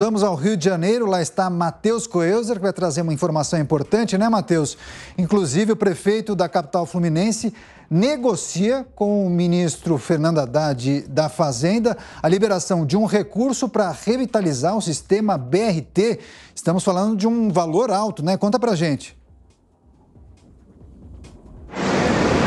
Vamos ao Rio de Janeiro, lá está Matheus Coelzer, que vai trazer uma informação importante, né, Matheus? Inclusive, o prefeito da capital fluminense negocia com o ministro Fernando Haddad da Fazenda a liberação de um recurso para revitalizar o sistema BRT. Estamos falando de um valor alto, né? Conta pra gente.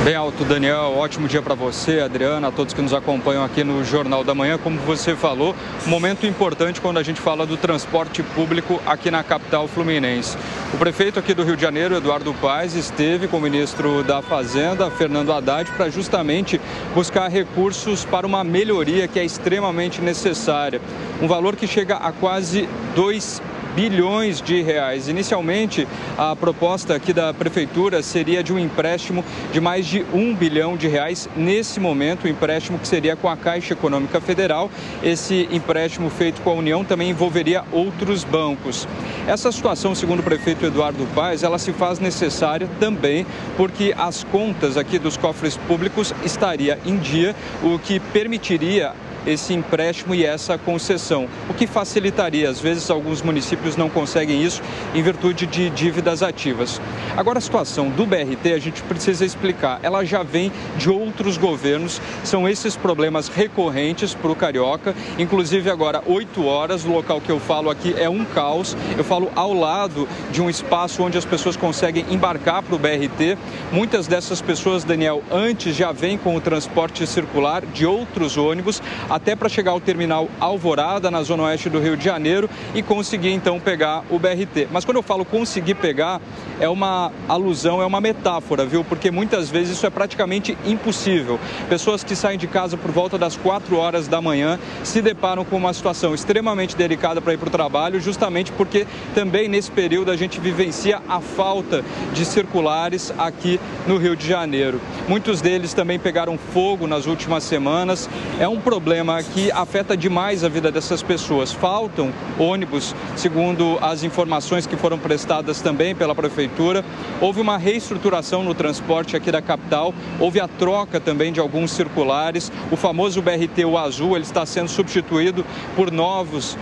Bem alto, Daniel. Ótimo dia para você, Adriana, a todos que nos acompanham aqui no Jornal da Manhã. Como você falou, um momento importante quando a gente fala do transporte público aqui na capital fluminense. O prefeito aqui do Rio de Janeiro, Eduardo Paes, esteve com o ministro da Fazenda, Fernando Haddad, para justamente buscar recursos para uma melhoria que é extremamente necessária. Um valor que chega a quase 2 bilhões de reais. Inicialmente, a proposta aqui da prefeitura seria de um empréstimo de mais de 1 bilhão de reais. Nesse momento, o empréstimo que seria com a Caixa Econômica Federal. Esse empréstimo feito com a União também envolveria outros bancos. Essa situação, segundo o prefeito Eduardo Paes, ela se faz necessária também porque as contas aqui dos cofres públicos estaria em dia, o que permitiria esse empréstimo e essa concessão, o que facilitaria. Às vezes, alguns municípios não conseguem isso em virtude de dívidas ativas. Agora, a situação do BRT, a gente precisa explicar. Ela já vem de outros governos, são esses problemas recorrentes para o carioca. Inclusive, agora, 8 horas, o local que eu falo aqui é um caos. Eu falo ao lado de um espaço onde as pessoas conseguem embarcar para o BRT. Muitas dessas pessoas, Daniel, antes já vêm com o transporte circular de outros ônibus, até para chegar ao terminal Alvorada, na zona oeste do Rio de Janeiro, e conseguir então pegar o BRT. Mas quando eu falo conseguir pegar, é uma alusão, é uma metáfora, viu? Porque muitas vezes isso é praticamente impossível. Pessoas que saem de casa por volta das 4 horas da manhã se deparam com uma situação extremamente delicada para ir para o trabalho, justamente porque também nesse período a gente vivencia a falta de circulares aqui no Rio de Janeiro. Muitos deles também pegaram fogo nas últimas semanas. É um problema que afeta demais a vida dessas pessoas. Faltam ônibus, segundo as informações que foram prestadas também pela prefeitura. Houve uma reestruturação no transporte aqui da capital, houve a troca também de alguns circulares. O famoso BRT, o azul, ele está sendo substituído por novos,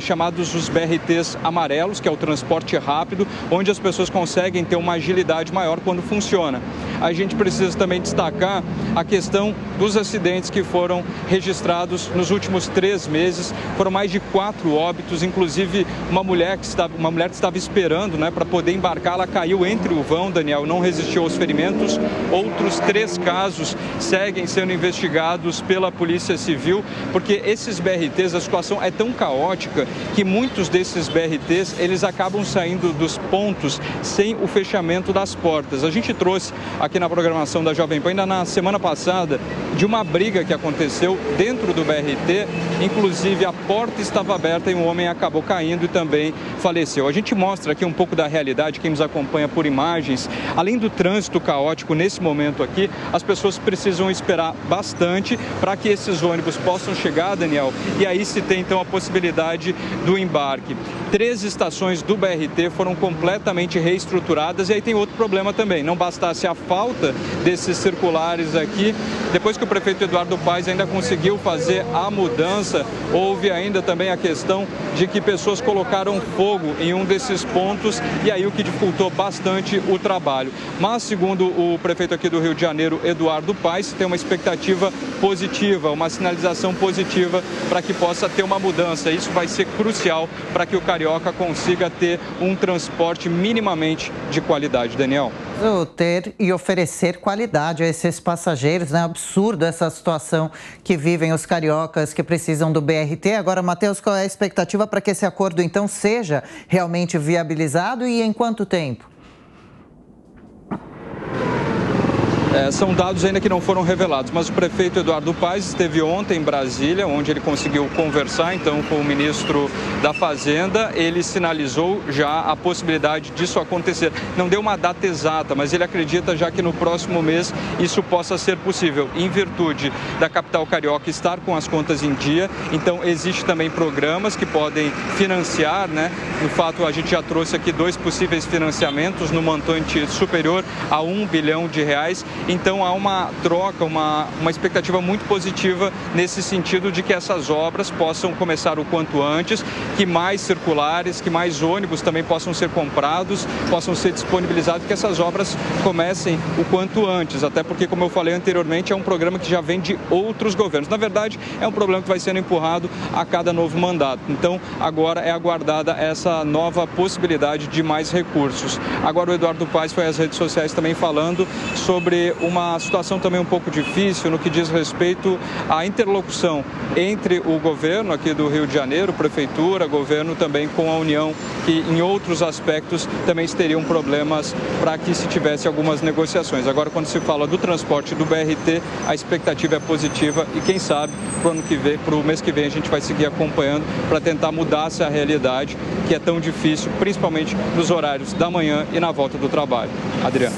chamados os BRTs amarelos, que é o transporte rápido, onde as pessoas conseguem ter uma agilidade maior quando funciona. A gente precisa também destacar a questão dos acidentes que foram registrados nos últimos 3 meses. Foram mais de 4 óbitos, inclusive uma mulher que estava esperando, né, para poder embarcar, ela caiu entre o vão, Daniel, não resistiu aos ferimentos. Outros 3 casos seguem sendo investigados pela Polícia Civil, porque esses BRTs, a situação é tão caótica que muitos desses BRTs, eles acabam saindo dos pontos sem o fechamento das portas. A gente trouxe aqui na programação da Jovem Pan, ainda na semana passada, de uma briga que aconteceu dentro do BRT, inclusive a porta estava aberta e um homem acabou caindo e também faleceu. A gente mostra aqui um pouco da realidade, quem nos acompanha por imagens. Além do trânsito caótico nesse momento aqui, as pessoas precisam esperar bastante para que esses ônibus possam chegar, Daniel, e aí se tem então a possibilidade do embarque. 3 estações do BRT foram completamente reestruturadas e aí tem outro problema também. Não bastasse a falta desses circulares aqui, depois que o prefeito Eduardo Paes ainda conseguiu fazer a mudança, houve ainda também a questão de que pessoas colocaram fogo em um desses pontos e aí o que dificultou bastante o trabalho. Mas, segundo o prefeito aqui do Rio de Janeiro, Eduardo Paes, tem uma expectativa positiva, uma sinalização positiva para que possa ter uma mudança. Isso vai ser crucial para que o carioca consiga ter um transporte minimamente de qualidade. Daniel. Ter e oferecer qualidade a esses passageiros, né? Absurdo essa situação que vivem os cariocas que precisam do BRT. Agora, Matheus, qual é a expectativa para que esse acordo, então, seja realmente viabilizado e em quanto tempo? São dados ainda que não foram revelados, mas o prefeito Eduardo Paes esteve ontem em Brasília, onde ele conseguiu conversar então com o ministro da Fazenda. Ele sinalizou já a possibilidade disso acontecer. Não deu uma data exata, mas ele acredita já que no próximo mês isso possa ser possível, em virtude da capital carioca estar com as contas em dia. Então, existe também programas que podem financiar, né? No fato, a gente já trouxe aqui 2 possíveis financiamentos no montante superior a 1 bilhão de reais. Então há uma troca, uma expectativa muito positiva nesse sentido de que essas obras possam começar o quanto antes, que mais circulares, que mais ônibus também possam ser comprados, possam ser disponibilizados, que essas obras comecem o quanto antes, até porque, como eu falei anteriormente, é um programa que já vem de outros governos. Na verdade, é um problema que vai sendo empurrado a cada novo mandato. Então, agora é aguardada essa nova possibilidade de mais recursos. Agora, o Eduardo Paes foi às redes sociais também falando sobre uma situação também um pouco difícil no que diz respeito à interlocução entre o governo aqui do Rio de Janeiro, prefeitura, governo também com a União, que em outros aspectos também teriam problemas para que se tivesse algumas negociações. Agora, quando se fala do transporte do BRT, a expectativa é positiva e quem sabe para o mês que vem a gente vai seguir acompanhando para tentar mudar essa realidade que é tão difícil, principalmente nos horários da manhã e na volta do trabalho. Adriano.